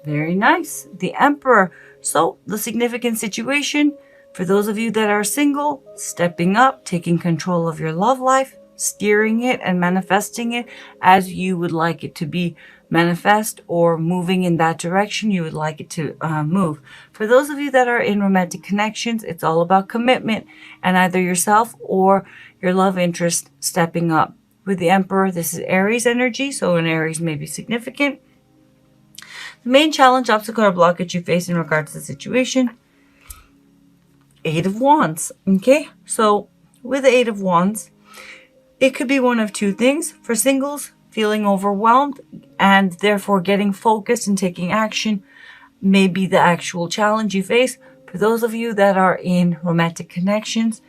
Very nice. The Emperor. So the significant situation for those of you that are single, stepping up, taking control of your love life, steering it and manifesting it as you would like it to be manifest, or moving in that direction you would like it to move. For those of you that are in romantic connections, it's all about commitment and either yourself or your love interest stepping up. With the Emperor, this is Aries energy, so an Aries may be significant. The main challenge, obstacle, or blockage you face in regards to the situation, Eight of Wands. Okay, so with the Eight of Wands, it could be one of two things. For singles, feeling overwhelmed and therefore getting focused and taking action may be the actual challenge you face. For those of you that are in romantic connections,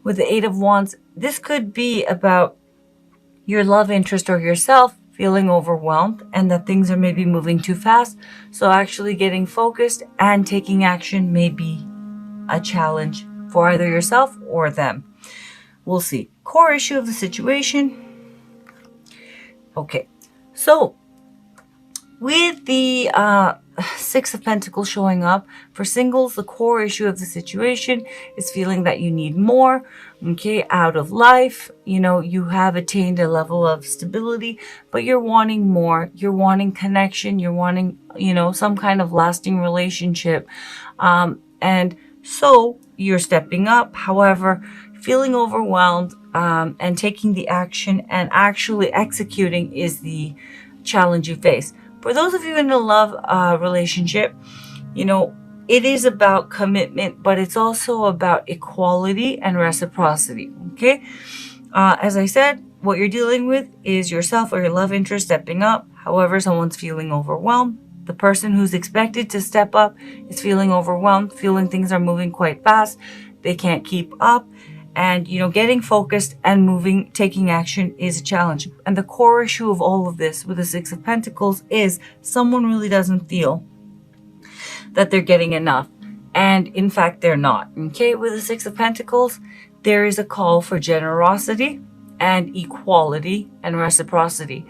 with the Eight of Wands, this could be about your love interest or yourself feeling overwhelmed and that things are maybe moving too fast. So actually getting focused and taking action may be a challenge for either yourself or them. We'll see. Core issue of the situation. Okay, so with the Six of Pentacles showing up, for singles, the core issue of the situation is feeling that you need more, okay, out of life. You know, you have attained a level of stability, but you're wanting more. You're wanting connection. You're wanting, you know, some kind of lasting relationship. And so you're stepping up. However, feeling overwhelmed and taking the action and actually executing is the challenge you face. For those of you in a love relationship, you know, it is about commitment, but it's also about equality and reciprocity, okay? As I said, what you're dealing with is yourself or your love interest stepping up. However, someone's feeling overwhelmed. The person who's expected to step up is feeling overwhelmed, feeling things are moving quite fast. They can't keep up. And, you know, getting focused and moving, taking action is a challenge. And the core issue of all of this with the Six of Pentacles is someone really doesn't feel that they're getting enough. And in fact, they're not. Okay, with the Six of Pentacles, there is a call for generosity and equality and reciprocity.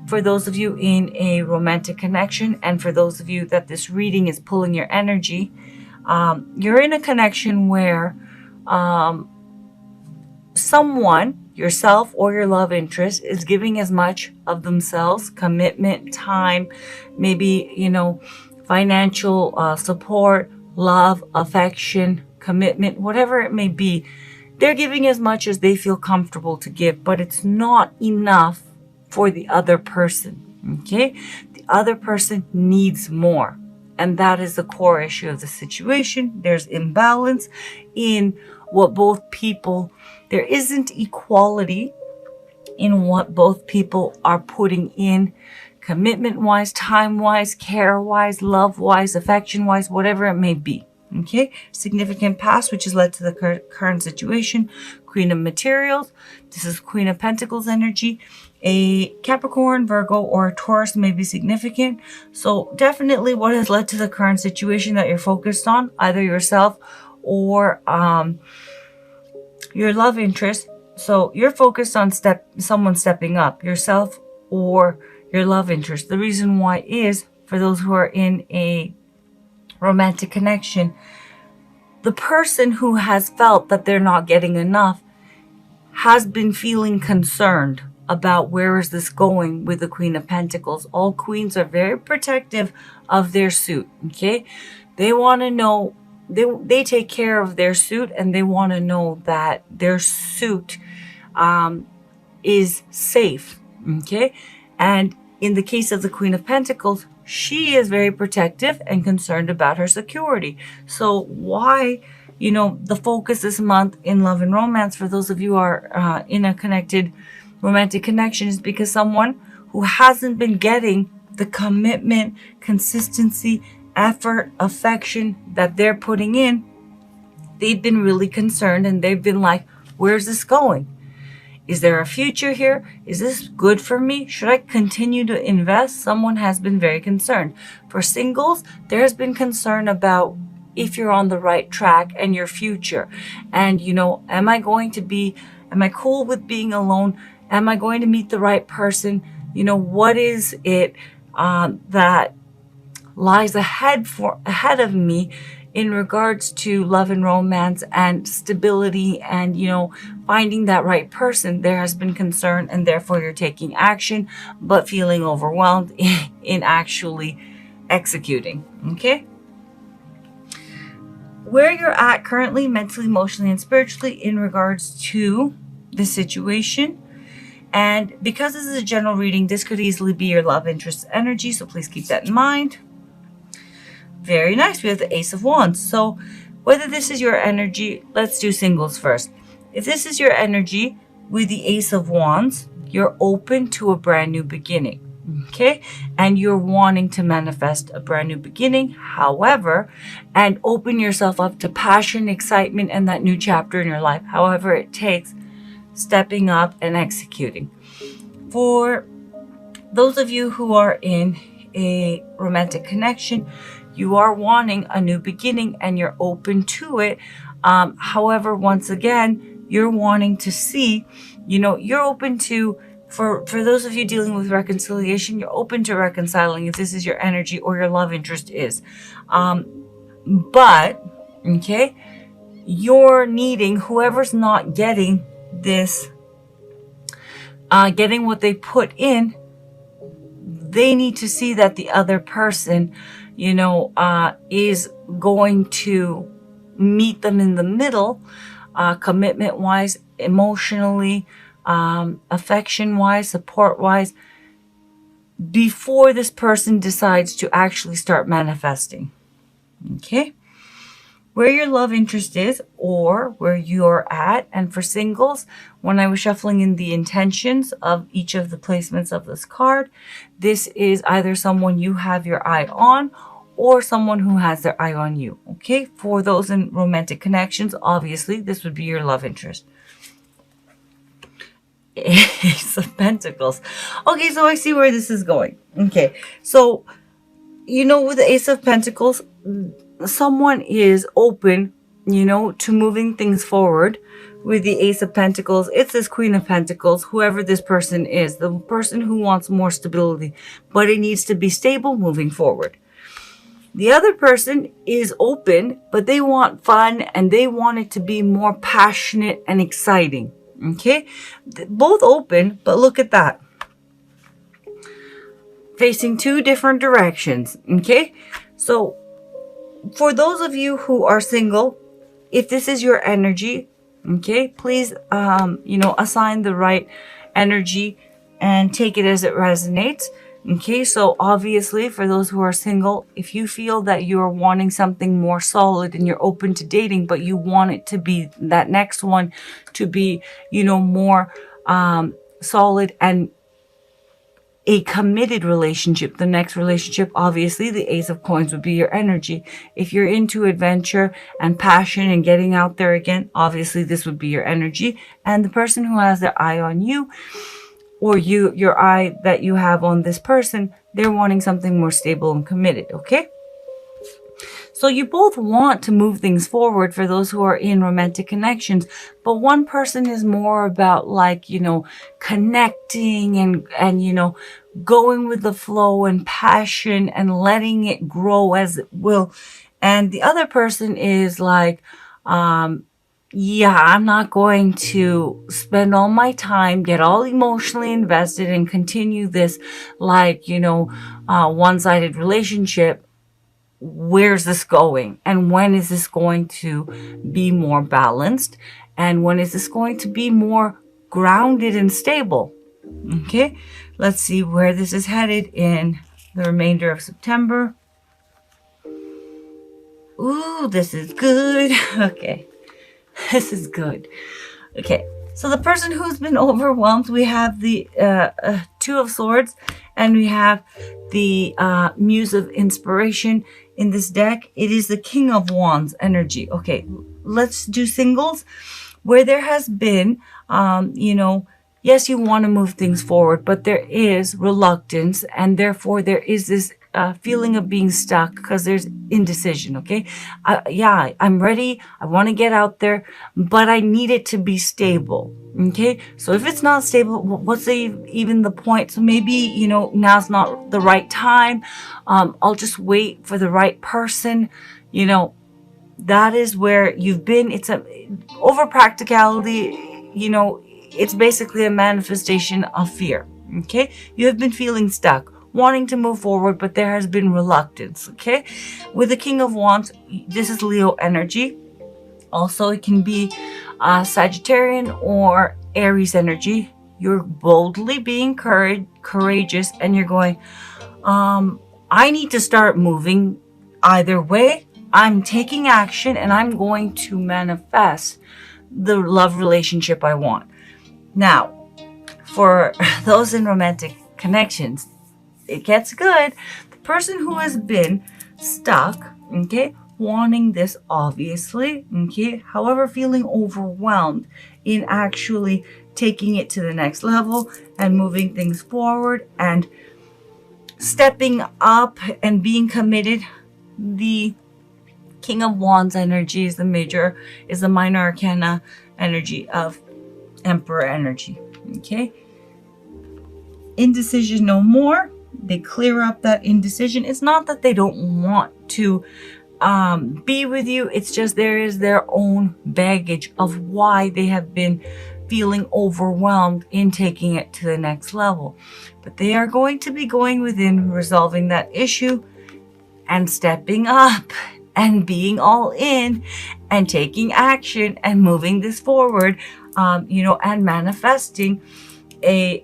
For those of you in a romantic connection, and for those of you that this reading is pulling your energy, you're in a connection where someone, yourself or your love interest, is giving as much of themselves, commitment, time, maybe, you know, financial support, love, affection, commitment, whatever it may be. They're giving as much as they feel comfortable to give, but it's not enough for the other person, okay? The other person needs more. And that is the core issue of the situation. There's imbalance in what both people, there isn't equality in what both people are putting in, commitment-wise, time-wise, care-wise, love-wise, affection-wise, whatever it may be. Okay, significant past, which has led to the current situation. Queen of Materials. This is Queen of Pentacles energy. A Capricorn, Virgo, or a Taurus may be significant. So definitely what has led to the current situation that you're focused on, either yourself or your love interest. So you're focused on someone stepping up, yourself or your love interest. The reason why is, for those who are in a romantic connection, the person who has felt that they're not getting enough has been feeling concerned about where is this going with the Queen of Pentacles. All queens are very protective of their suit, okay? They want to know, they take care of their suit, and they want to know that their suit is safe, okay? And in the case of the Queen of Pentacles, she is very protective and concerned about her security. So why, you know, the focus this month in love and romance, for those of you who are in a connected romantic connection, is because someone who hasn't been getting the commitment, consistency, effort, affection that they're putting in, they've been really concerned, and they've been like, where's this going? Is there a future here? Is this good for me? Should I continue to invest? Someone has been very concerned. For singles, there has been concern about if you're on the right track and your future. And, you know, am I cool with being alone? Am I going to meet the right person? You know, what is it? that lies ahead of me in regards to love and romance and stability and, finding that right person. There has been concern, and therefore you're taking action, but feeling overwhelmed in actually executing. Okay? Where you're at currently, mentally, emotionally, and spiritually in regards to the situation. And because this is a general reading, this could easily be your love interest energy, so please keep that in mind. Very nice. We have the Ace of Wands. So whether this is your energy, let's do singles first. If this is your energy with the Ace of Wands, you're open to a brand new beginning. Okay? And you're wanting to manifest a brand new beginning. However, and open yourself up to passion, excitement, and that new chapter in your life. However it takes, stepping up and executing. For those of you who are in a romantic connection, you are wanting a new beginning and you're open to it. However, once again, you're wanting to see, you're open to, for those of you dealing with reconciliation, you're open to reconciling if this is your energy or your love interest is. But, okay, you're needing, whoever's not getting this, getting what they put in, they need to see that the other person, is going to meet them in the middle, commitment-wise, emotionally, affection-wise, support-wise, before this person decides to actually start manifesting. Okay? Where your love interest is or where you're at. And for singles, when I was shuffling in the intentions of each of the placements of this card, this is either someone you have your eye on or someone who has their eye on you. Okay? For those in romantic connections, obviously, this would be your love interest. Ace of Pentacles. Okay, so I see where this is going. Okay, so, with the Ace of Pentacles, someone is open, to moving things forward. With the Ace of Pentacles, it's this Queen of Pentacles, whoever this person is, the person who wants more stability, but it needs to be stable moving forward. The other person is open, but they want fun and they want it to be more passionate and exciting. Okay? Both open, but look at that. Facing two different directions. Okay? So, for those of you who are single, if this is your energy, okay, please, assign the right energy and take it as it resonates. Okay, so obviously for those who are single, if you feel that you're wanting something more solid and you're open to dating, but you want it to be that next one to be, more solid and a committed relationship, the next relationship, obviously the Ace of Coins would be your energy. If you're into adventure and passion and getting out there again, obviously this would be your energy. And the person who has their eye on you, or your eye that you have on this person, they're wanting something more stable and committed, okay? So you both want to move things forward for those who are in romantic connections, but one person is more about connecting and going with the flow and passion and letting it grow as it will. And the other person is like, I'm not going to spend all my time, get all emotionally invested and continue this one-sided relationship. Where's this going? And when is this going to be more balanced? And when is this going to be more grounded and stable? Okay, let's see where this is headed in the remainder of September. Ooh, this is good. Okay. This is good. Okay, so the person who's been overwhelmed, we have the Two of Swords, and we have the Muse of Inspiration in this deck. It is the King of Wands energy. Okay, let's do singles. Where there has been, Yes, you want to move things forward, but there is reluctance, and therefore there is this feeling of being stuck because there's indecision. Okay, yeah, I'm ready. I want to get out there, but I need it to be stable. Okay, so if it's not stable, what's even the point? So maybe, now's not the right time. I'll just wait for the right person. That is where you've been. It's over practicality. It's basically a manifestation of fear. Okay, you have been feeling stuck, wanting to move forward, but there has been reluctance. Okay, with the King of Wands, this is Leo energy. Also, it can be Sagittarian or Aries energy. You're boldly being courageous, and you're going, I need to start moving. Either way, I'm taking action, and I'm going to manifest the love relationship I want. Now, for those in romantic connections, it gets good. The person who has been stuck, okay, wanting this obviously, okay, however, feeling overwhelmed in actually taking it to the next level and moving things forward and stepping up and being committed. The King of Wands energy is the minor arcana energy of Emperor energy. Okay, indecision no more. They clear up that indecision. It's not that they don't want to be with you. It's just there is their own baggage of why they have been feeling overwhelmed in taking it to the next level. But they are going to be going within, resolving that issue, and stepping up and being all in and taking action and moving this forward, and manifesting a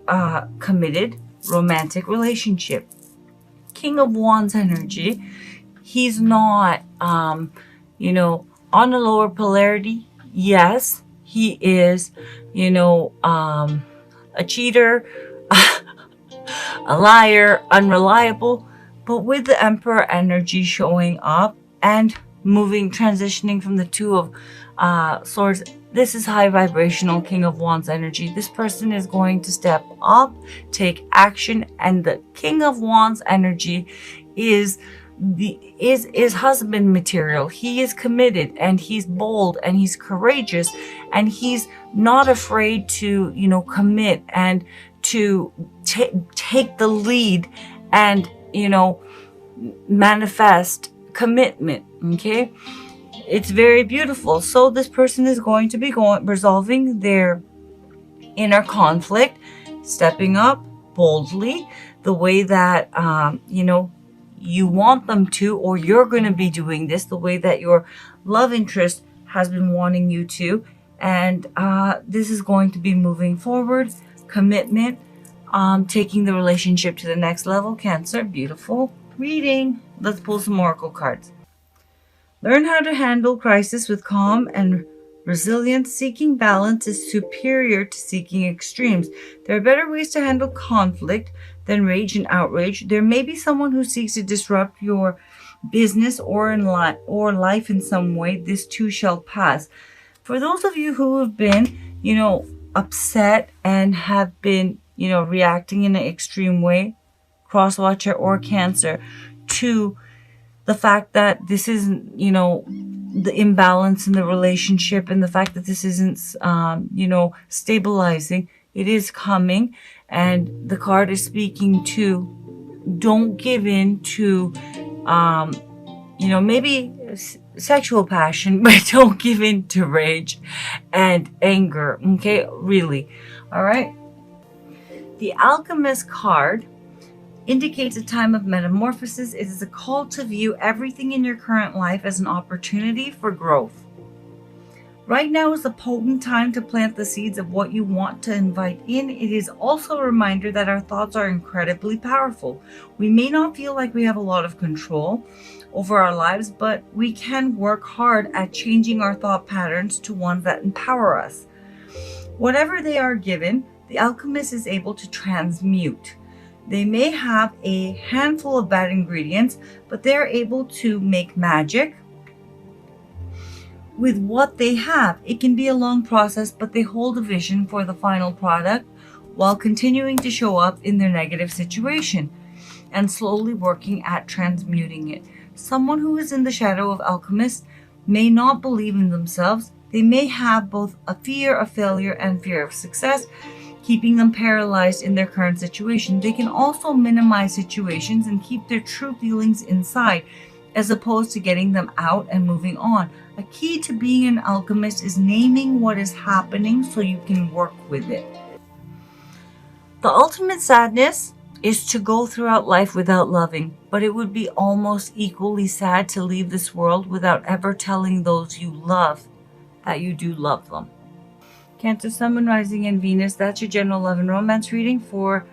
committed romantic relationship. King of Wands energy, he's not, on a lower polarity. Yes, he is, a cheater, a liar, unreliable. But with the Emperor energy showing up and transitioning from the Two of Swords, this is high vibrational King of Wands energy. This person is going to step up, take action, and the King of Wands energy is husband material. He is committed, and he's bold, and he's courageous, and he's not afraid to, commit and to take the lead and, manifest commitment. Okay, it's very beautiful. So this person is going to be resolving their inner conflict, stepping up boldly the way that you want them to, or you're going to be doing this the way that your love interest has been wanting you to. And this is going to be moving forward, commitment, taking the relationship to the next level. Cancer, beautiful reading. Let's pull some oracle cards. Learn how to handle crisis with calm and resilience. Seeking balance is superior to seeking extremes. There are better ways to handle conflict than rage and outrage. There may be someone who seeks to disrupt your business or life in some way. This too shall pass. For those of you who have been, upset and have been, reacting in an extreme way, crosswatcher or Cancer, to the fact that this isn't, the imbalance in the relationship, and the fact that this isn't, stabilizing. It is coming, and the card is speaking to, don't give in to, maybe sexual passion, but don't give in to rage and anger. Okay, really. All right. The Alchemist card indicates a time of metamorphosis. It is a call to view everything in your current life as an opportunity for growth. Right now is a potent time to plant the seeds of what you want to invite in. It is also a reminder that our thoughts are incredibly powerful. We may not feel like we have a lot of control over our lives, but we can work hard at changing our thought patterns to ones that empower us. Whatever they are given, the alchemist is able to transmute. They may have a handful of bad ingredients, but they're able to make magic with what they have. It can be a long process, but they hold a vision for the final product while continuing to show up in their negative situation and slowly working at transmuting it. Someone who is in the shadow of alchemist may not believe in themselves. They may have both a fear of failure and fear of success, keeping them paralyzed in their current situation. They can also minimize situations and keep their true feelings inside, as opposed to getting them out and moving on. A key to being an alchemist is naming what is happening so you can work with it. The ultimate sadness is to go throughout life without loving, but it would be almost equally sad to leave this world without ever telling those you love that you do love them. Cancer, Sun, Moon, Rising, and Venus, that's your general love and romance reading for